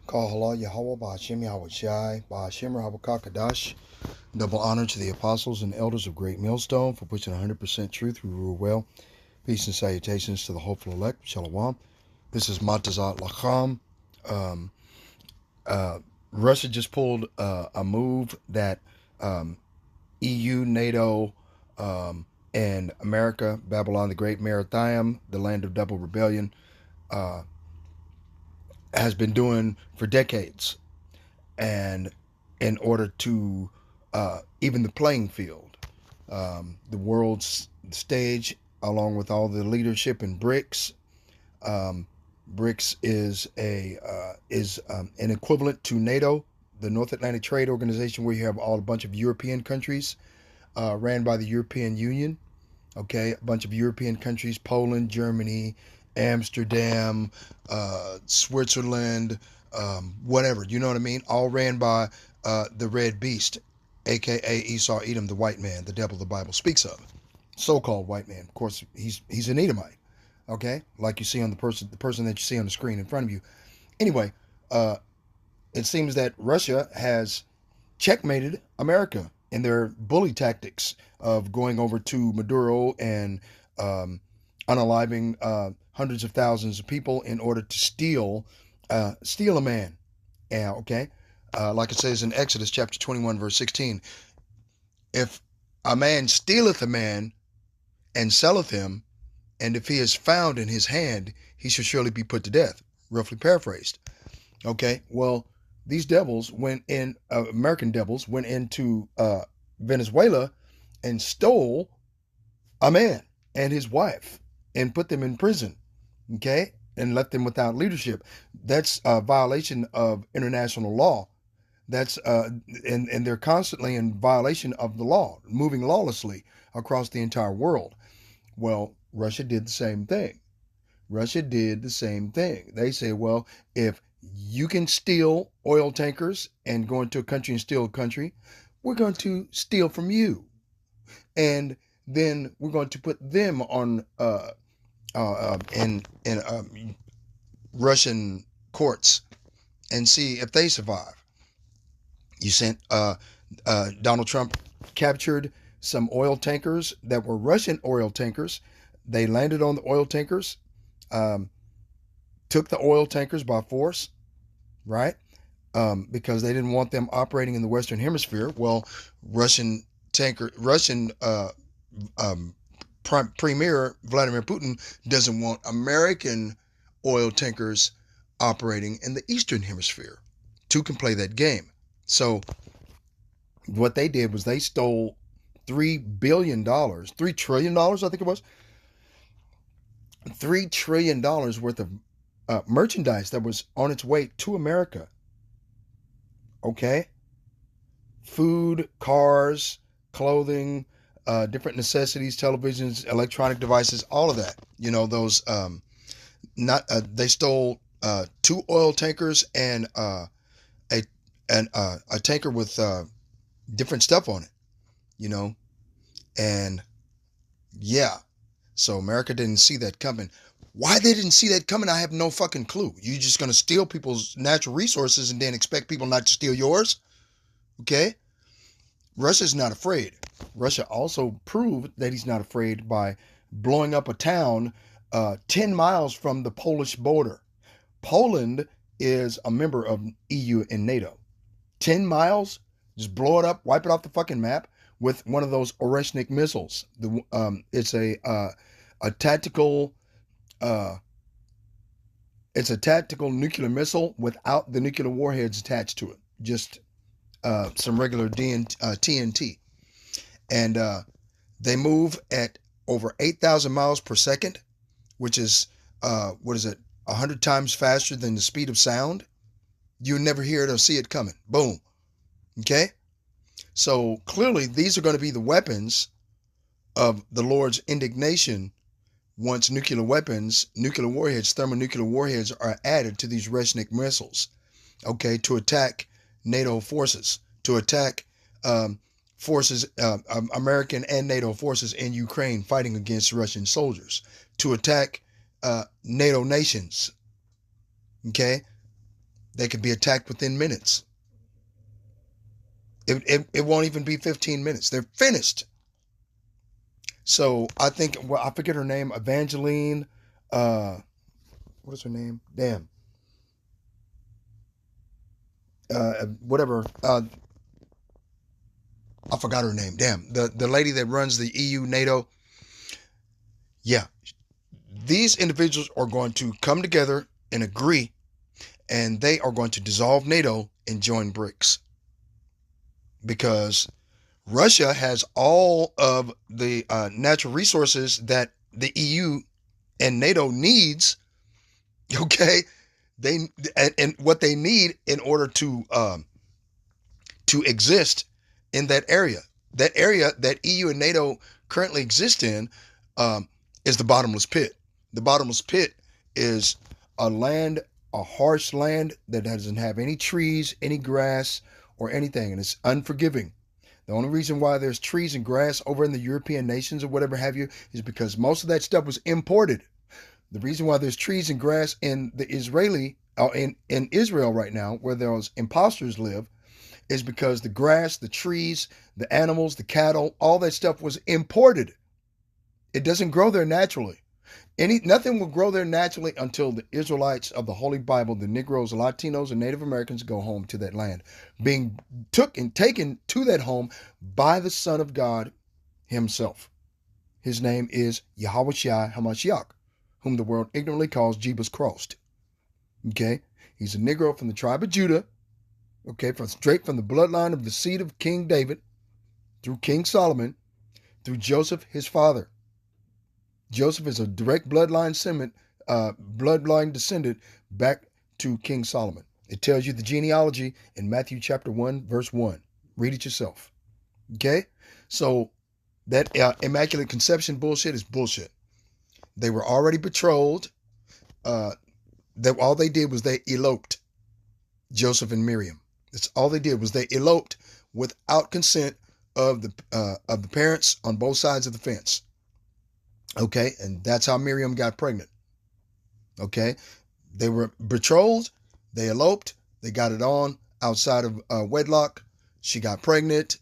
Kahala Yahweh Ba'ashem Yahweh Shai Ba'ashem Rahabakakadash. Double honor to the apostles and elders of Great Millstone for pushing 100% truth we rule well. Peace and salutations to the hopeful elect. Shalom. This is Matazat Lacham. Um, Russia just pulled a move that EU, NATO, and America, Babylon the Great, Maritime, the land of double rebellion, uh, has been doing for decades. And in order to even the playing field, the world's stage, along with all the leadership in BRICS. BRICS is an equivalent to NATO, the North Atlantic Trade Organization, where you have all a bunch of European countries ran by the European Union. Okay, a bunch of European countries: Poland, Germany, Amsterdam, Switzerland, whatever. You know what I mean? All ran by the Red Beast, aka Esau Edom, the white man, the devil the Bible speaks of, so-called white man. Of course, he's an Edomite. Okay, like you see on the person that you see on the screen in front of you. Anyway, it seems that Russia has checkmated America in their bully tactics of going over to Maduro and unaliving hundreds of thousands of people in order to steal a man. Yeah, okay. Like it says in Exodus chapter 21, verse 16, if a man stealeth a man and selleth him, and if he is found in his hand, he shall surely be put to death. Roughly paraphrased. Okay, well, these devils went in, American devils went into Venezuela and stole a man and his wife and put them in prison. Okay, and left them without leadership. That's a violation of international law. That's and they're constantly in violation of the law, moving lawlessly across the entire world. Well, Russia did the same thing. Russia did the same thing. They say, well, if you can steal oil tankers and go into a country and steal a country, we're going to steal from you. And then we're going to put them on in Russian courts and see if they survive. You sent Donald Trump captured some oil tankers that were Russian oil tankers. They landed on the oil tankers, took the oil tankers by force, right? Because they didn't want them operating in the Western Hemisphere. Well, Russian Premier Vladimir Putin doesn't want American oil tankers operating in the Eastern Hemisphere. Two can play that game. So what they did was they stole $3 trillion, I think it was, $3 trillion worth of merchandise that was on its way to America. Okay? Food, cars, clothing, different necessities, televisions, electronic devices, all of that. You know, those, they stole 2 oil tankers and a tanker with different stuff on it, you know, and yeah, so America didn't see that coming. Why they didn't see that coming, I have no fucking clue. You just gonna steal people's natural resources and then expect people not to steal yours? Okay? Russia's not afraid. Russia also proved that he's not afraid by blowing up a town 10 miles from the Polish border. Poland is a member of EU and NATO. 10 miles, just blow it up, wipe it off the fucking map with one of those Oreshnik missiles. It's a tactical, it's a tactical nuclear missile without the nuclear warheads attached to it. Just some regular TNT. And they move at over 8,000 miles per second, which is, 100 times faster than the speed of sound. You never hear it or see it coming. Boom. Okay? So clearly these are going to be the weapons of the Lord's indignation once nuclear warheads, thermonuclear warheads are added to these Resnik missiles. Okay, to attack NATO forces, to attack forces, American and NATO forces in Ukraine fighting against Russian soldiers, to attack NATO nations. Okay? They could be attacked within minutes. It won't even be 15 minutes. They're finished. So I think, well, I forget her name, Evangeline. What is her name? Damn. Whatever. I forgot her name. Damn. The lady that runs the EU, NATO. Yeah. These individuals are going to come together and agree, and they are going to dissolve NATO and join BRICS. Because Russia has all of the natural resources that the EU and NATO needs. Okay, and what they need in order to exist in that area. That area that EU and NATO currently exist in is the bottomless pit. The bottomless pit is a land, a harsh land that doesn't have any trees, any grass, or anything, and it's unforgiving. The only reason why there's trees and grass over in the European nations or whatever have you is because most of that stuff was imported. The reason why there's trees and grass in the in Israel right now, where those imposters live, is because the grass, the trees, the animals, the cattle, all that stuff was imported. It doesn't grow there naturally. Nothing will grow there naturally until the Israelites of the Holy Bible, the Negroes, Latinos, and Native Americans go home to that land, being taken to that home by the Son of God himself. His name is Yahawashi HaMashiach, whom the world ignorantly calls Jesus Christ. Okay? He's a Negro from the tribe of Judah, okay, straight from the bloodline of the seed of King David, through King Solomon, through Joseph, his father. Joseph is a direct bloodline descendant back to King Solomon. It tells you the genealogy in Matthew chapter 1, verse 1. Read it yourself. Okay? So that Immaculate Conception bullshit is bullshit. They were already betrothed. That all they did was they eloped. Joseph and Miriam. That's all they did was they eloped without consent of the parents on both sides of the fence. Okay, and that's how Miriam got pregnant. Okay, they were betrothed, they eloped, they got it on outside of wedlock. She got pregnant.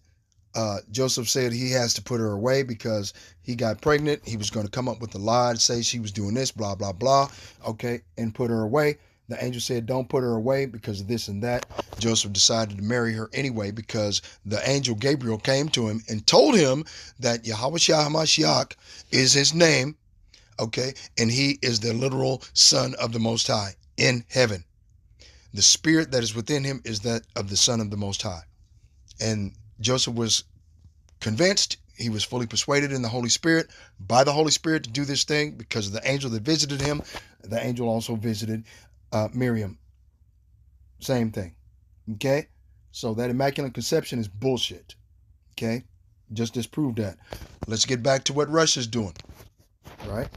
Joseph said he has to put her away because he got pregnant. He was going to come up with a lie to say she was doing this, blah, blah, blah. Okay, and put her away. The angel said, don't put her away because of this and that. Joseph decided to marry her anyway because the angel Gabriel came to him and told him that Yahawashi HaMashiach is his name, okay, and he is the literal Son of the Most High in heaven. The spirit that is within him is that of the Son of the Most High. And Joseph was convinced, he was fully persuaded in the Holy Spirit, by the Holy Spirit to do this thing because of the angel that visited him. The angel also visited Miriam. Same thing. Okay? So that Immaculate Conception is bullshit. Okay? Just disproved that. Let's get back to what Russia's doing. Right?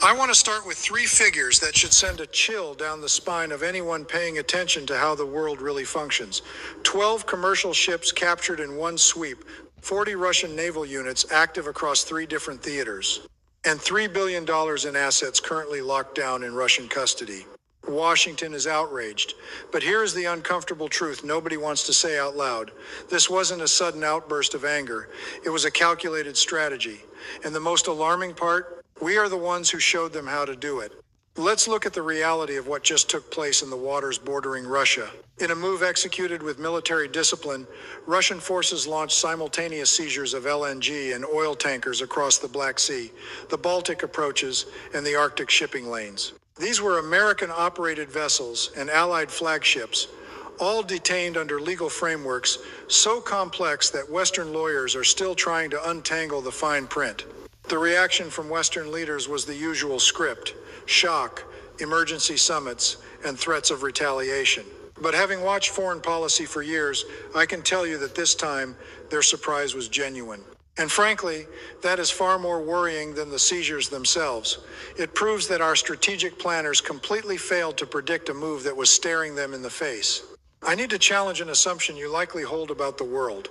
I want to start with 3 figures that should send a chill down the spine of anyone paying attention to how the world really functions. 12 commercial ships captured in one sweep, 40 Russian naval units active across 3 different theaters, and $3 billion in assets currently locked down in Russian custody. Washington is outraged. But here is the uncomfortable truth nobody wants to say out loud. This wasn't a sudden outburst of anger. It was a calculated strategy. And the most alarming part, we are the ones who showed them how to do it. Let's look at the reality of what just took place in the waters bordering Russia. In a move executed with military discipline, Russian forces launched simultaneous seizures of LNG and oil tankers across the Black Sea, the Baltic approaches, and the Arctic shipping lanes. These were American-operated vessels and Allied flagships, all detained under legal frameworks so complex that Western lawyers are still trying to untangle the fine print. The reaction from Western leaders was the usual script: shock, emergency summits, and threats of retaliation. But having watched foreign policy for years, I can tell you that this time, their surprise was genuine. And frankly, that is far more worrying than the seizures themselves. It proves that our strategic planners completely failed to predict a move that was staring them in the face. I need to challenge an assumption you likely hold about the world.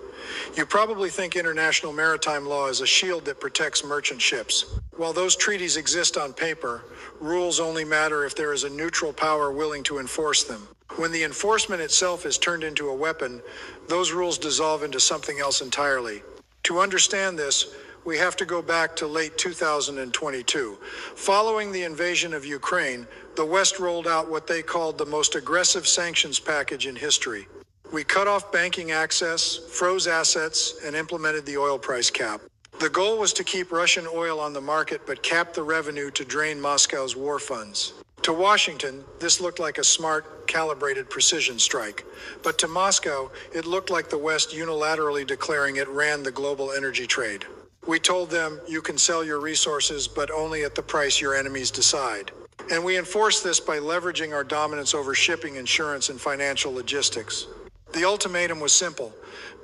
You probably think international maritime law is a shield that protects merchant ships. While those treaties exist on paper, rules only matter if there is a neutral power willing to enforce them. When the enforcement itself is turned into a weapon, those rules dissolve into something else entirely. To understand this, we have to go back to late 2022. Following the invasion of Ukraine, the West rolled out what they called the most aggressive sanctions package in history. We cut off banking access, froze assets, and implemented the oil price cap. The goal was to keep Russian oil on the market but cap the revenue to drain Moscow's war funds. To Washington, this looked like a smart, calibrated precision strike. But to Moscow, it looked like the West unilaterally declaring it ran the global energy trade. We told them, you can sell your resources, but only at the price your enemies decide. And we enforced this by leveraging our dominance over shipping, insurance, and financial logistics. The ultimatum was simple.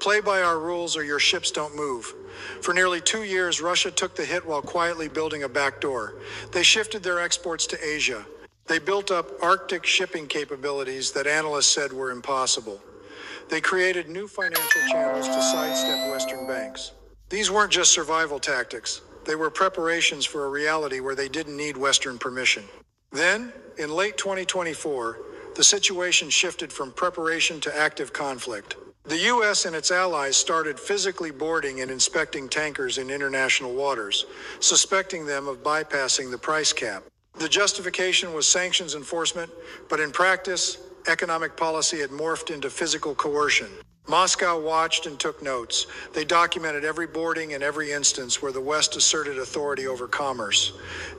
Play by our rules or your ships don't move. For nearly 2 years, Russia took the hit while quietly building a backdoor. They shifted their exports to Asia. They built up Arctic shipping capabilities that analysts said were impossible. They created new financial channels to sidestep Western banks. These weren't just survival tactics. They were preparations for a reality where they didn't need Western permission. Then, in late 2024, the situation shifted from preparation to active conflict. The U.S. and its allies started physically boarding and inspecting tankers in international waters, suspecting them of bypassing the price cap. The justification was sanctions enforcement, but in practice, economic policy had morphed into physical coercion. Moscow watched and took notes. They documented every boarding and every instance where the West asserted authority over commerce.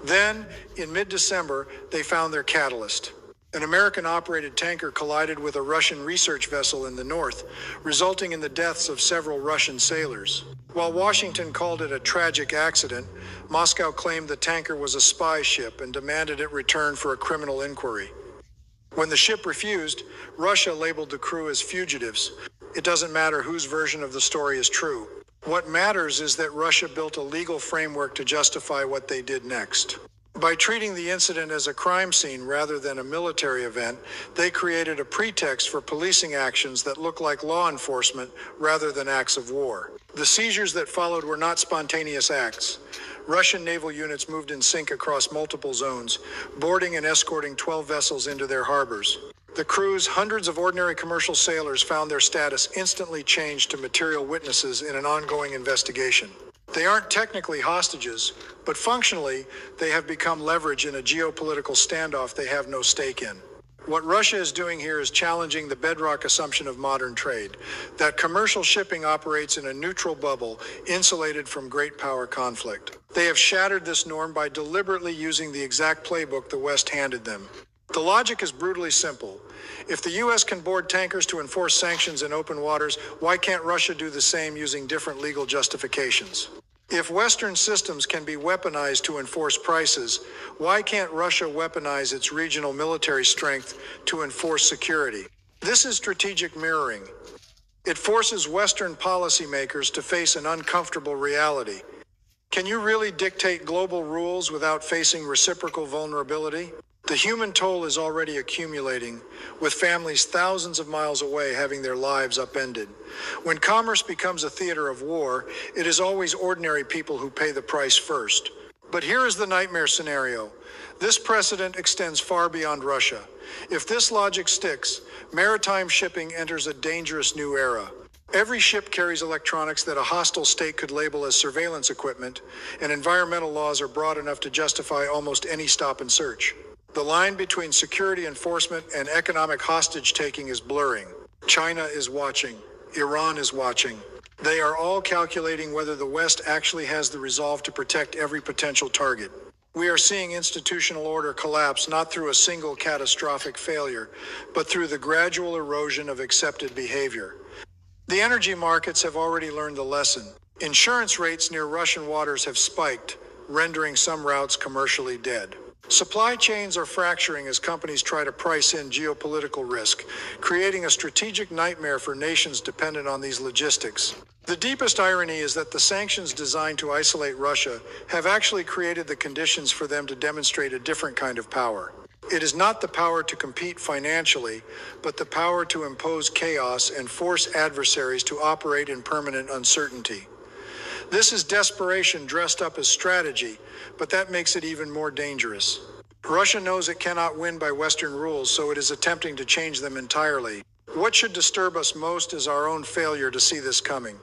Then, in mid-December, they found their catalyst. An American-operated tanker collided with a Russian research vessel in the north, resulting in the deaths of several Russian sailors. While Washington called it a tragic accident, Moscow claimed the tanker was a spy ship and demanded it return for a criminal inquiry. When the ship refused, Russia labeled the crew as fugitives. It doesn't matter whose version of the story is true. What matters is that Russia built a legal framework to justify what they did next. By treating the incident as a crime scene rather than a military event, they created a pretext for policing actions that look like law enforcement rather than acts of war. The seizures that followed were not spontaneous acts. Russian naval units moved in sync across multiple zones, boarding and escorting 12 vessels into their harbors. The crews, hundreds of ordinary commercial sailors, found their status instantly changed to material witnesses in an ongoing investigation. They aren't technically hostages, but functionally, they have become leverage in a geopolitical standoff they have no stake in. What Russia is doing here is challenging the bedrock assumption of modern trade, that commercial shipping operates in a neutral bubble, insulated from great power conflict. They have shattered this norm by deliberately using the exact playbook the West handed them. The logic is brutally simple. If the U.S. can board tankers to enforce sanctions in open waters, why can't Russia do the same using different legal justifications? If Western systems can be weaponized to enforce prices, why can't Russia weaponize its regional military strength to enforce security? This is strategic mirroring. It forces Western policymakers to face an uncomfortable reality. Can you really dictate global rules without facing reciprocal vulnerability? The human toll is already accumulating, with families thousands of miles away having their lives upended. When commerce becomes a theater of war, it is always ordinary people who pay the price first. But here is the nightmare scenario. This precedent extends far beyond Russia. If this logic sticks, maritime shipping enters a dangerous new era. Every ship carries electronics that a hostile state could label as surveillance equipment, and environmental laws are broad enough to justify almost any stop and search. The line between security enforcement and economic hostage-taking is blurring. China is watching. Iran is watching. They are all calculating whether the West actually has the resolve to protect every potential target. We are seeing institutional order collapse not through a single catastrophic failure, but through the gradual erosion of accepted behavior. The energy markets have already learned the lesson. Insurance rates near Russian waters have spiked, rendering some routes commercially dead. Supply chains are fracturing as companies try to price in geopolitical risk, creating a strategic nightmare for nations dependent on these logistics. The deepest irony is that the sanctions designed to isolate Russia have actually created the conditions for them to demonstrate a different kind of power. It is not the power to compete financially, but the power to impose chaos and force adversaries to operate in permanent uncertainty. This is desperation dressed up as strategy, but that makes it even more dangerous. Russia knows it cannot win by Western rules, so it is attempting to change them entirely. What should disturb us most is our own failure to see this coming.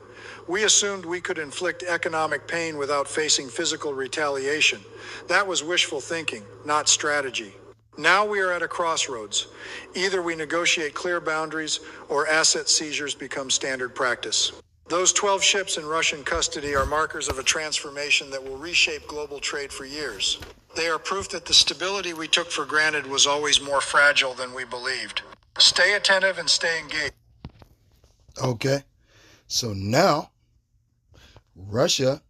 We assumed we could inflict economic pain without facing physical retaliation. That was wishful thinking, not strategy. Now we are at a crossroads. Either we negotiate clear boundaries or asset seizures become standard practice. Those 12 ships in Russian custody are markers of a transformation that will reshape global trade for years. They are proof that the stability we took for granted was always more fragile than we believed. Stay attentive and stay engaged. Okay, so now Russia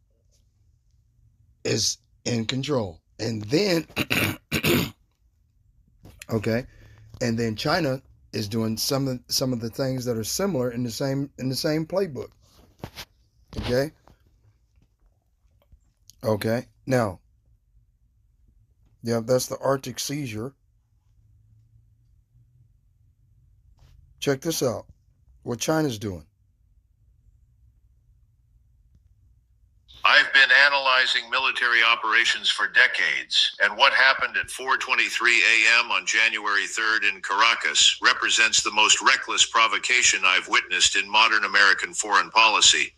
is in control, and then okay, and then China is doing some of the things that are similar in the same playbook. Okay, now, yeah, that's the Arctic seizure. Check this out, what China's doing. I've been analyzing military operations for decades, and what happened at 4:23 a.m. on January 3rd in Caracas represents the most reckless provocation I've witnessed in modern American foreign policy.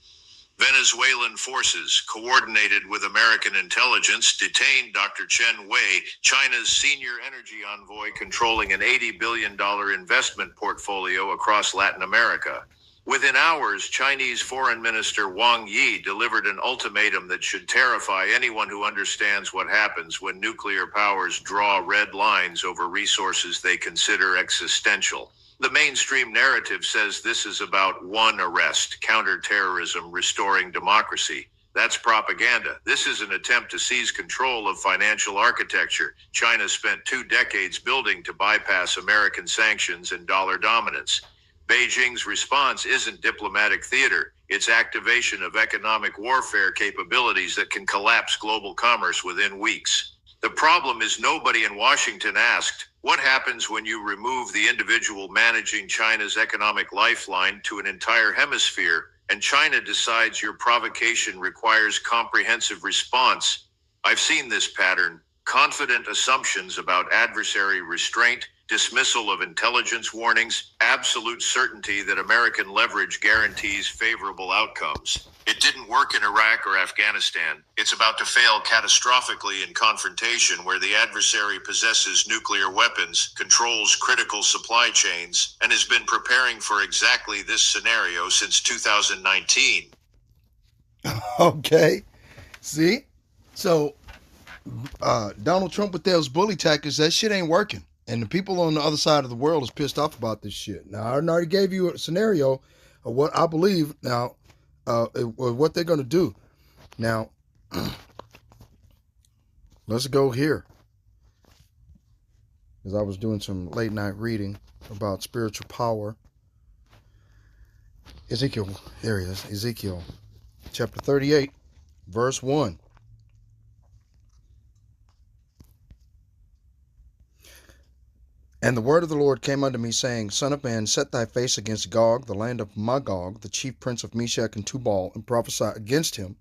Venezuelan forces, coordinated with American intelligence, detained Dr. Chen Wei, China's senior energy envoy controlling an $80 billion investment portfolio across Latin America. Within hours, Chinese Foreign Minister Wang Yi delivered an ultimatum that should terrify anyone who understands what happens when nuclear powers draw red lines over resources they consider existential. The mainstream narrative says this is about one arrest, counterterrorism, restoring democracy. That's propaganda. This is an attempt to seize control of financial architecture China spent 2 decades building to bypass American sanctions and dollar dominance. Beijing's response isn't diplomatic theater. It's activation of economic warfare capabilities that can collapse global commerce within weeks. The problem is nobody in Washington asked, what happens when you remove the individual managing China's economic lifeline to an entire hemisphere, and China decides your provocation requires comprehensive response? I've seen this pattern. Confident assumptions about adversary restraint, dismissal of intelligence warnings, absolute certainty that American leverage guarantees favorable outcomes. It didn't work in Iraq or Afghanistan. It's about to fail catastrophically in confrontation where the adversary possesses nuclear weapons, controls critical supply chains, and has been preparing for exactly this scenario since 2019. Okay, see? So, Donald Trump with those bully tactics, that shit ain't working. And the people on the other side of the world is pissed off about this shit. Now, I already gave you a scenario of what I believe now, what they're going to do. Now, let's go here. Because I was doing some late night reading about spiritual power. Ezekiel, there he is. Ezekiel, chapter 38, verse 1. And the word of the Lord came unto me, saying, Son of man, set thy face against Gog, the land of Magog, the chief prince of Meshech and Tubal, and prophesy against him,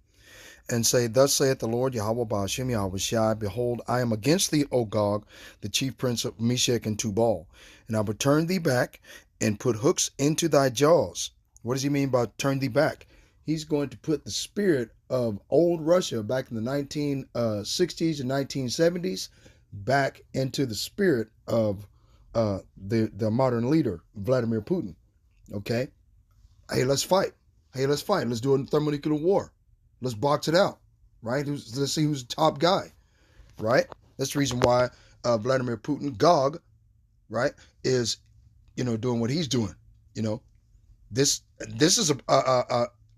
and say, Thus saith the Lord Yahweh Ba'ashem Yahweh Shai, Behold, I am against thee, O Gog, the chief prince of Meshech and Tubal, and I will turn thee back, and put hooks into thy jaws. What does he mean by turn thee back? He's going to put the spirit of old Russia back in the 1960s and 1970s back into the spirit of the modern leader, Vladimir Putin. Okay? Hey, let's fight. Let's do a thermonuclear war. Let's box it out. Right? Let's see who's the top guy. Right? That's the reason why Vladimir Putin, Gog, right, is, doing what he's doing. This is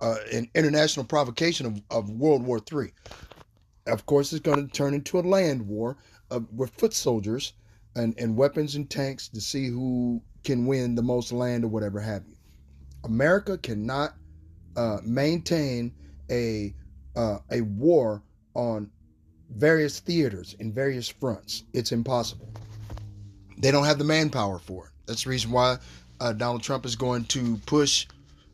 an international provocation of World War III. Of course, it's going to turn into a land war with foot soldiers and weapons and tanks to see who can win the most land or whatever have you. America cannot maintain a war on various theaters in various fronts. It's impossible. They don't have the manpower for it. That's the reason why Donald Trump is going to push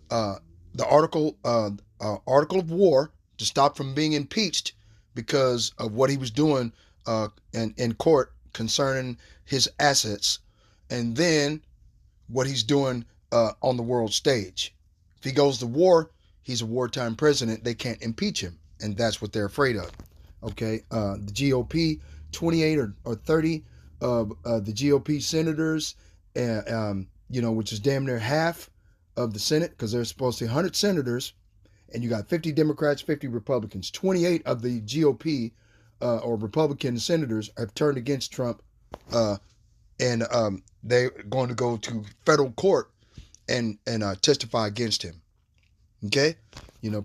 the article of war to stop from being impeached because of what he was doing in court concerning his assets, and then what he's doing on the world stage. If he goes to war, he's a wartime president. They can't impeach him, and that's what they're afraid of. Okay, the GOP, 28 or 30 of the GOP senators, which is damn near half of the Senate, because there's supposed to be 100 senators, and you got 50 Democrats, 50 Republicans. 28 of the GOP or Republican senators have turned against Trump, and they're going to go to federal court and testify against him. Okay,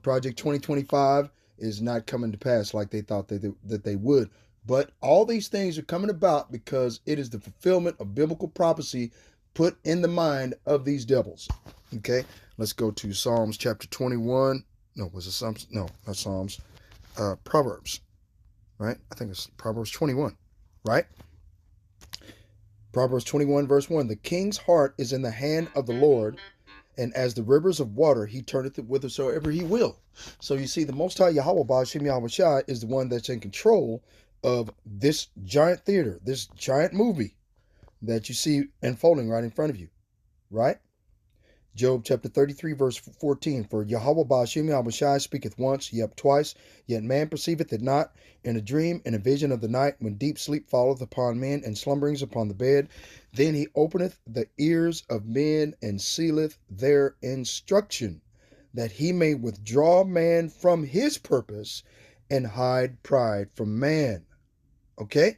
Project 2025 is not coming to pass like they thought that they would. But all these things are coming about because it is the fulfillment of biblical prophecy put in the mind of these devils. Okay, let's go to Psalms chapter 21. No, was it Psalms? No, not Psalms. Proverbs, right? I think it's Proverbs 21, right? Proverbs 21 verse 1. The king's heart is in the hand of the Lord, and as the rivers of water, he turneth it whithersoever he will. So you see, the Most High Yahweh Ba'ashem Yahweh Shai is the one that's in control of this giant theater, this giant movie that you see unfolding right in front of you, right? Job chapter 33 verse 14. For Yahweh Ba'ashem Yahweh Shai speaketh once, yet twice, yet man perceiveth it not. In a dream, in a vision of the night, when deep sleep falleth upon men, and slumberings upon the bed, then he openeth the ears of men, and sealeth their instruction, that he may withdraw man from his purpose, and hide pride from man. Okay?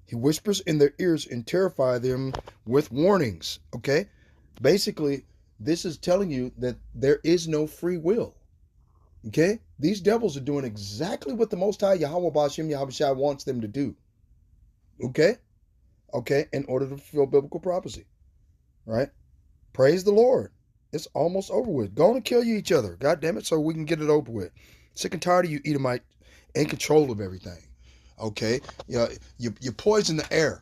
He whispers in their ears and terrify them with warnings. Okay? Basically, this is telling you that there is no free will. Okay? These devils are doing exactly what the Most High Yahweh Ba'ashem Yahweh Shai wants them to do. Okay? Okay? In order to fulfill biblical prophecy. Right? Praise the Lord. It's almost over with. Go on and kill you each other. God damn it, so we can get it over with. Sick and tired of you Edomite in control of everything. Okay? You poison the air.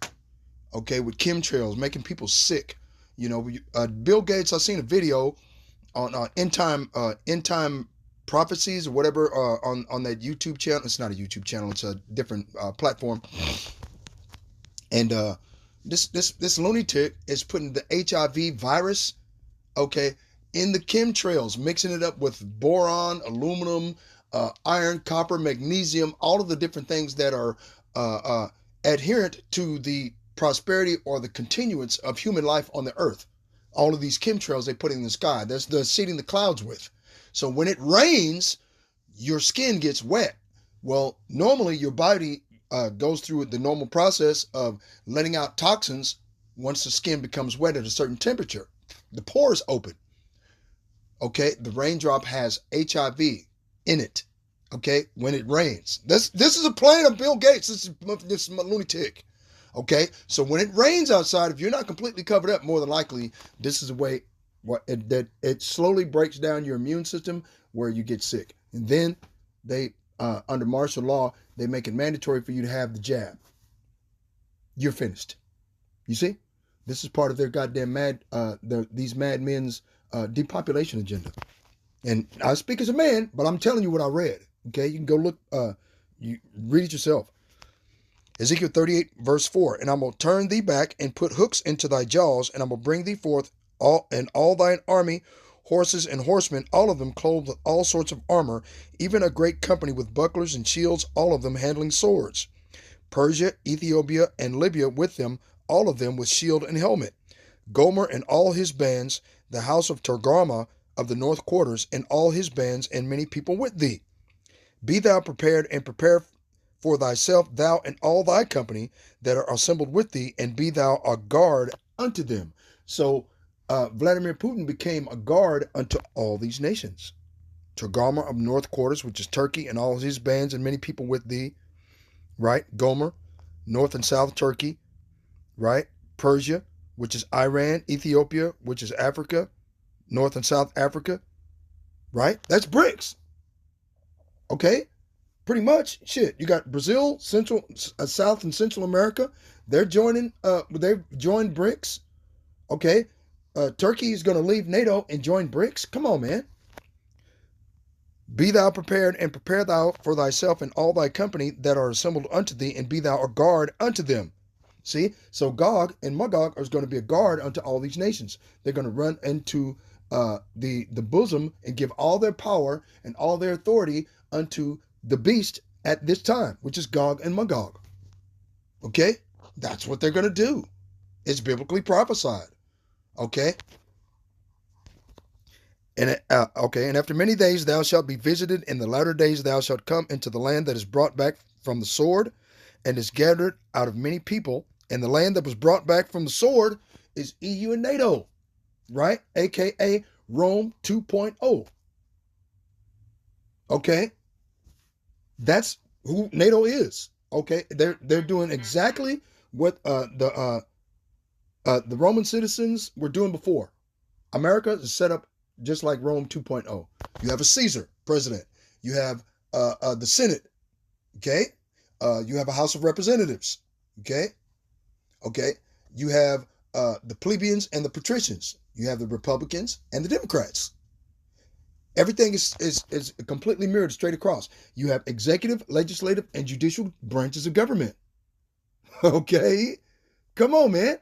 Okay? With chemtrails, making people sick. Bill Gates, I seen a video on end time prophecies or whatever on that YouTube channel. It's not a YouTube channel. It's a different platform. And this lunatic is putting the HIV virus, okay, in the chemtrails, mixing it up with boron, aluminum, iron, copper, magnesium, all of the different things that are adherent to the prosperity or the continuance of human life on the earth. All of these chemtrails they put in the sky. That's the seeding the clouds with. So when it rains, your skin gets wet. Well, normally your body goes through the normal process of letting out toxins once the skin becomes wet at a certain temperature. The pores open. Okay, the raindrop has HIV in it. Okay, when it rains. This is a plan of Bill Gates. This is lunatic. Okay, so when it rains outside, if you're not completely covered up, more than likely, this is a way that it slowly breaks down your immune system where you get sick. And then they, under martial law, they make it mandatory for you to have the jab. You're finished. You see? This is part of their goddamn these madmen's depopulation agenda. And I speak as a man, but I'm telling you what I read. Okay, you can go look, you read it yourself. Ezekiel 38 verse 4, and I'm going to turn thee back and put hooks into thy jaws, and I'm going to bring thee forth all thine army, horses and horsemen, all of them clothed with all sorts of armor, even a great company with bucklers and shields, all of them handling swords. Persia, Ethiopia, and Libya with them, all of them with shield and helmet. Gomer and all his bands, the house of Togarmah of the north quarters, and all his bands, and many people with thee. Be thou prepared, and prepare for thyself, thou and all thy company that are assembled with thee, and be thou a guard unto them. So Vladimir Putin became a guard unto all these nations. Togarmah of north quarters, which is Turkey, and all his bands, and many people with thee. Right? Gomer, north and south Turkey. Right? Persia, which is Iran. Ethiopia, which is Africa. North and South Africa. Right? That's BRICS. Okay? Pretty much, shit. You got Brazil, South and Central America. They're joining. They've joined BRICS. Okay, Turkey is going to leave NATO and join BRICS. Come on, man. Be thou prepared, and prepare thou for thyself and all thy company that are assembled unto thee, and be thou a guard unto them. See, so Gog and Magog are going to be a guard unto all these nations. They're going to run into the bosom and give all their power and all their authority unto the beast at this time, which is Gog and Magog. Okay, that's what they're going to do. It's biblically prophesied. Okay. And and after many days thou shalt be visited. In the latter days thou shalt come into the land that is brought back from the sword, and is gathered out of many people. And the land that was brought back from the sword is EU and NATO, right? AKA Rome 2.0. Okay, that's who NATO is. Okay, they're doing exactly what the Roman citizens were doing before. America is set up just like Rome 2.0. You have a Caesar president. You have the Senate. Okay, you have a House of Representatives. Okay. You have the plebeians and the patricians. You have the Republicans and the Democrats. Everything is completely mirrored straight across. You have executive, legislative, and judicial branches of government. Okay, come on, man,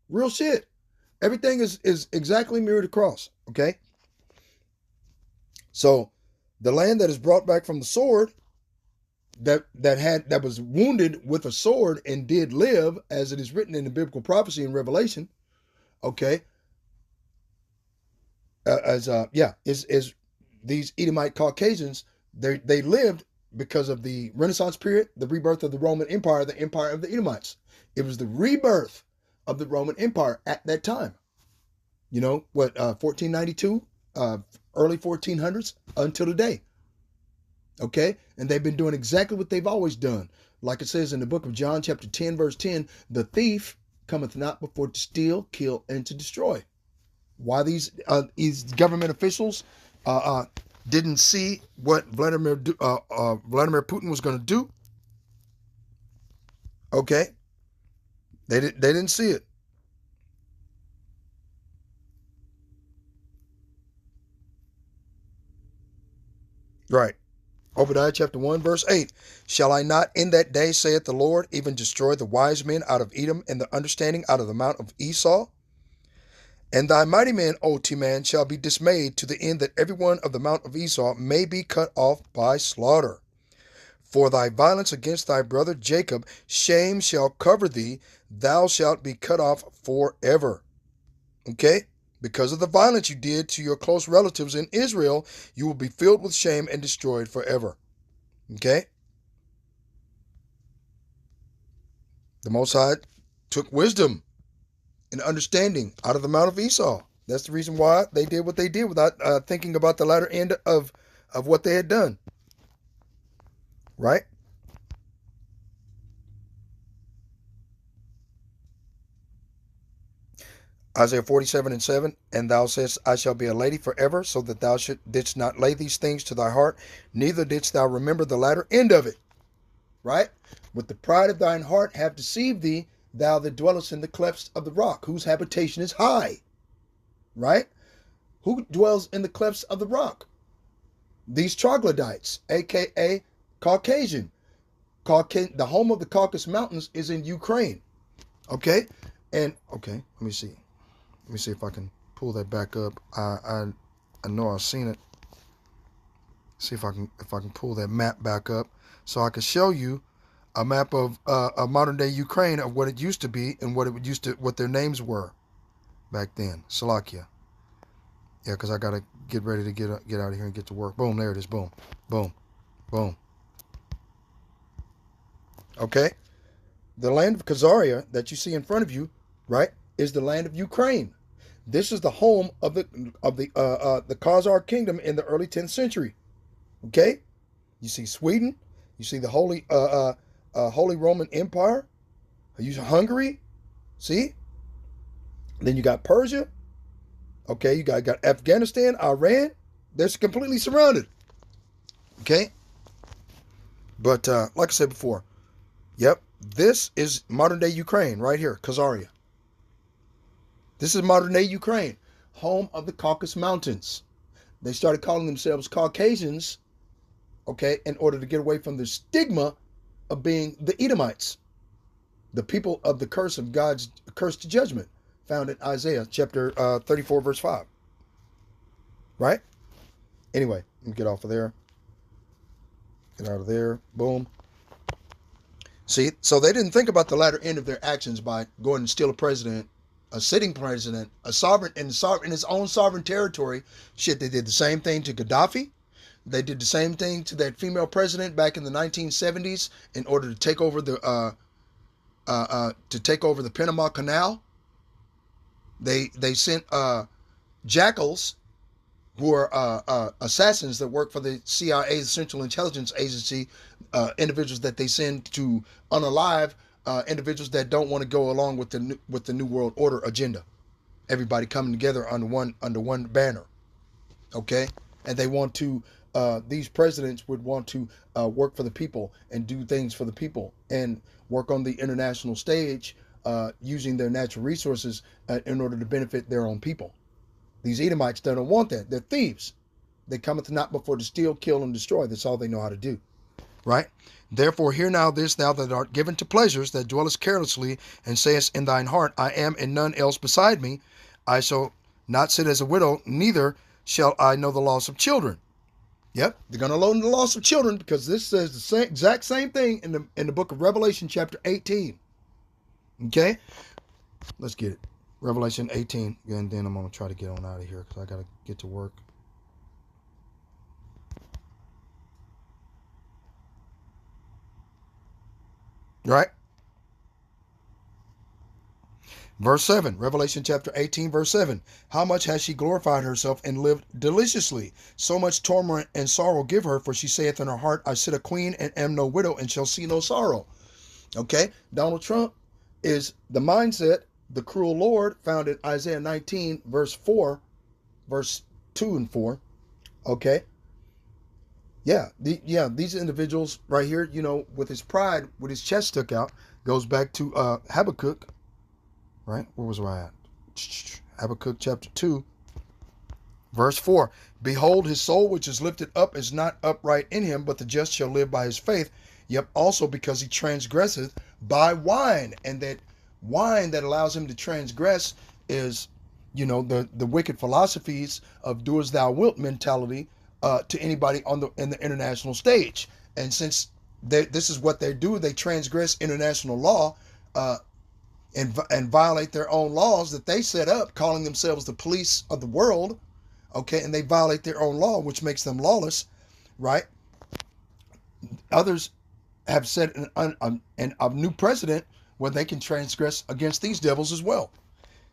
real shit. Everything is exactly mirrored across. Okay, so the land that is brought back from the sword, that was wounded with a sword and did live, as it is written in the biblical prophecy in Revelation. Okay, is these Edomite Caucasians? They lived because of the Renaissance period, the rebirth of the Roman Empire, the empire of the Edomites. It was the rebirth of the Roman Empire at that time. You know what? 1492, early 1400s until today. Okay, and they've been doing exactly what they've always done. Like it says in the book of John, chapter 10, verse 10, the thief cometh not before to steal, kill, and to destroy. Why these government officials didn't see what Vladimir Putin was going to do? Okay, they didn't see it. Right. Obadiah chapter 1, verse 8. Shall I not in that day, saith the Lord, even destroy the wise men out of Edom, and the understanding out of the mount of Esau? And thy mighty men, O Teman, shall be dismayed, to the end that every one of the mount of Esau may be cut off by slaughter. For thy violence against thy brother Jacob, shame shall cover thee, thou shalt be cut off forever. Okay? Because of the violence you did to your close relatives in Israel, you will be filled with shame and destroyed forever. Okay? The Most High took wisdom and understanding out of the mount of Esau. That's the reason why they did what they did without thinking about the latter end of what they had done. Right? Isaiah 47:7, and thou sayest, I shall be a lady forever, so that thou didst not lay these things to thy heart, neither didst thou remember the latter end of it. Right? With the pride of thine heart have deceived thee, thou that dwellest in the clefts of the rock, whose habitation is high. Right? Who dwells in the clefts of the rock? These troglodytes, aka Caucasian. The home of the Caucasus Mountains is in Ukraine. Okay? And okay, let me see. Let me see if I can pull that back up. I know I've seen it. See if I can pull that map back up so I can show you a map of modern day Ukraine, of what it used to be and what their names were back then. Slovakia. Yeah, because I gotta get ready to get out of here and get to work. Boom, there it is. Boom, boom, boom. Okay, the land of Khazaria that you see in front of you, right, is the land of Ukraine. This is the home of the Khazar kingdom in the early 10th century. Okay, you see Sweden, you see the Holy Roman Empire, you see Hungary, see. Then you got Persia. Okay, you got Afghanistan, Iran. They're completely surrounded. Okay, but like I said before, yep, this is modern day Ukraine right here, Khazaria. This is modern day Ukraine, home of the Caucasus Mountains. They started calling themselves Caucasians okay, in order to get away from the stigma of being the Edomites, the people of the curse of God's cursed judgment, found in Isaiah chapter 34, verse 5. Right? Anyway, let me get off of there. Get out of there. Boom. See, so they didn't think about the latter end of their actions by going and steal a president, a sitting president, a sovereign in his own sovereign territory. Shit, they did the same thing to Gaddafi. They did the same thing to that female president back in the 1970s in order to take over the Panama Canal. They sent jackals, who are assassins that work for the CIA, the Central Intelligence Agency, individuals that they send to unalive individuals that don't want to go along with the New World Order agenda. Everybody coming together under one banner, okay? And they want to. These presidents would want to work for the people and do things for the people and work on the international stage using their natural resources in order to benefit their own people. These Edomites don't want that. They're thieves. They cometh not before to steal, kill, and destroy. That's all they know how to do. Right? Therefore, hear now this, thou that art given to pleasures, that dwellest carelessly, and sayest in thine heart, I am and none else beside me. I shall not sit as a widow, neither shall I know the loss of children. Yep, they're going to learn the loss of children, because this says the exact same thing in the book of Revelation chapter 18. Okay? Let's get it. Revelation 18, and then I'm going to try to get on out of here because I got to get to work. Right? Verse 7, Revelation chapter 18, verse 7. How much has she glorified herself and lived deliciously? So much torment and sorrow give her, for she saith in her heart, I sit a queen and am no widow and shall see no sorrow. Okay? Donald Trump is the mindset, the cruel Lord, found in Isaiah 19, verse 4, verse 2 and 4. Okay? Yeah, these individuals right here, with his pride, with his chest stuck out, goes back to Habakkuk, right? Where was I at? Habakkuk chapter 2, verse 4. Behold, his soul which is lifted up is not upright in him, but the just shall live by his faith. Yep, also because he transgresseth by wine, and that wine that allows him to transgress is, the wicked philosophies of do as thou wilt mentality to anybody in the international stage. And since this is what they do, they transgress international law and violate their own laws that they set up, calling themselves the police of the world. Okay, and they violate their own law, which makes them lawless, right? Others have set a new precedent where they can transgress against these devils as well.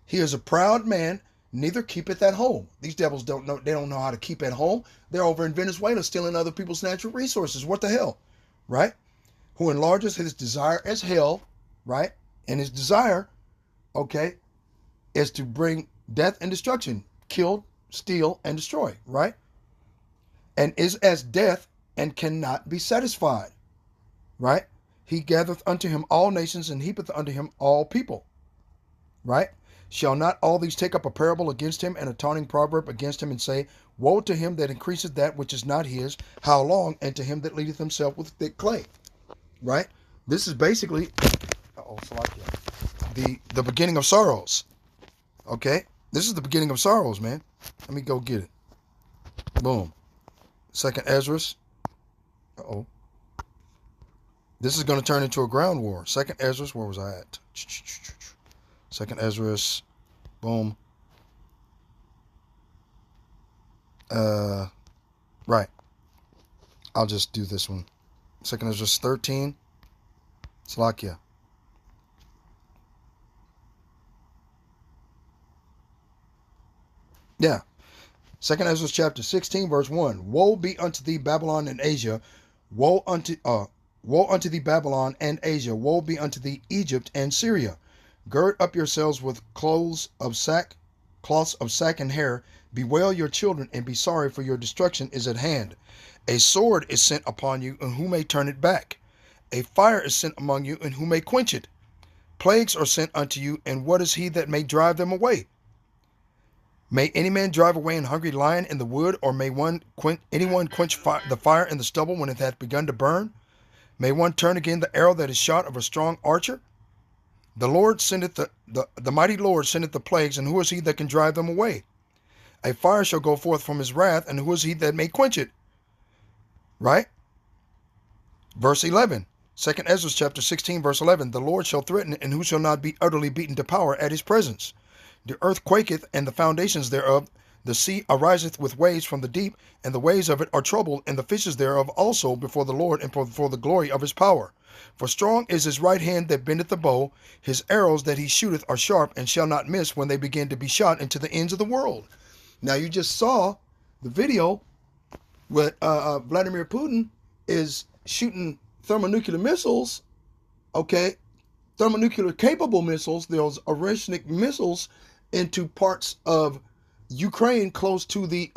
He is a proud man, neither keepeth at home. These devils don't know how to keep at home. They're over in Venezuela stealing other people's natural resources. What the hell? Right? Who enlarges his desire as hell, right? And his desire, okay, is to bring death and destruction, kill, steal, and destroy, right? And is as death and cannot be satisfied, right? He gathereth unto him all nations and heapeth unto him all people, right? Shall not all these take up a parable against him and a taunting proverb against him and say, woe to him that increaseth that which is not his, how long, and to him that leadeth himself with thick clay, right? This is basically the beginning of sorrows, okay? This is the beginning of sorrows, man. Let me go get it. Boom. Second Ezra. This is going to turn into a ground war. Second Ezra. Where was I at? Second Ezra. Boom. Right. I'll just do this one. Second Ezra 13. Slovakia. Yeah. Second Ezra chapter 16, verse 1. Woe be unto thee, Babylon and Asia. Woe unto thee, Babylon and Asia. Woe be unto thee, Egypt and Syria. Gird up yourselves with cloths of sack and hair. Bewail your children and be sorry, for your destruction is at hand. A sword is sent upon you, and who may turn it back? A fire is sent among you, and who may quench it? Plagues are sent unto you, and what is he that may drive them away? May any man drive away an hungry lion in the wood, or may anyone quench the fire in the stubble when it hath begun to burn? May one turn again the arrow that is shot of a strong archer? The Lord sendeth the mighty Lord sendeth the plagues, and who is he that can drive them away? A fire shall go forth from his wrath, and who is he that may quench it? Right? Verse 11. 2 Ezra chapter 16, verse 11. The Lord shall threaten, and who shall not be utterly beaten to power at his presence? The earth quaketh, and the foundations thereof. The sea ariseth with waves from the deep, and the waves of it are troubled, and the fishes thereof also before the Lord, and before the glory of his power. For strong is his right hand that bendeth the bow, his arrows that he shooteth are sharp, and shall not miss when they begin to be shot into the ends of the world. Now you just saw the video where Vladimir Putin is shooting thermonuclear missiles, okay, thermonuclear capable missiles, those Oreshnik missiles, into parts of Ukraine close to the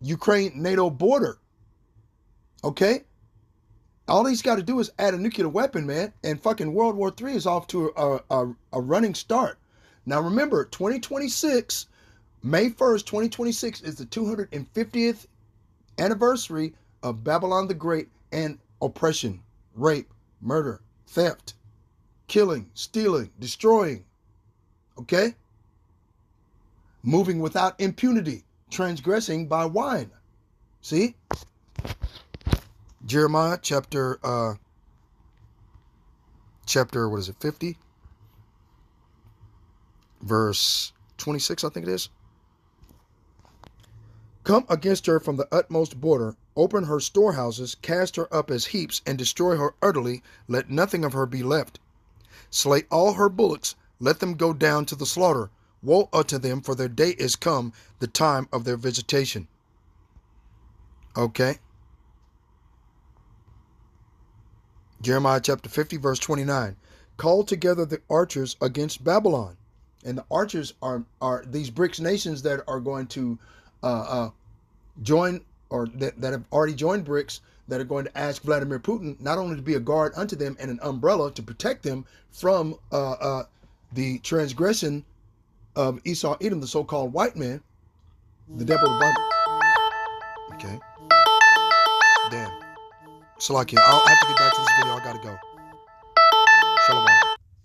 Ukraine NATO border. Okay? All he's got to do is add a nuclear weapon, man, and fucking World War III is off to a running start. Now remember, 2026, May 1st, 2026 is the 250th anniversary of Babylon the Great and oppression, rape, murder, theft, killing, stealing, destroying. Okay? Moving without impunity, transgressing by wine. See? Jeremiah chapter what is it, 50? Verse 26, I think it is. Come against her from the utmost border, open her storehouses, cast her up as heaps, and destroy her utterly, let nothing of her be left. Slay all her bullocks, let them go down to the slaughter. Woe unto them, for their day is come, the time of their visitation. Okay. Jeremiah chapter 50, verse 29. Call together the archers against Babylon. And the archers are these BRICS nations that are going to join, or that have already joined BRICS, that are going to ask Vladimir Putin not only to be a guard unto them and an umbrella to protect them from the transgression of Esau, Edom, the so-called white man, the devil of the Bible. Okay. Damn. Salakia, I'll have to get back to this video. I gotta go. Shalom.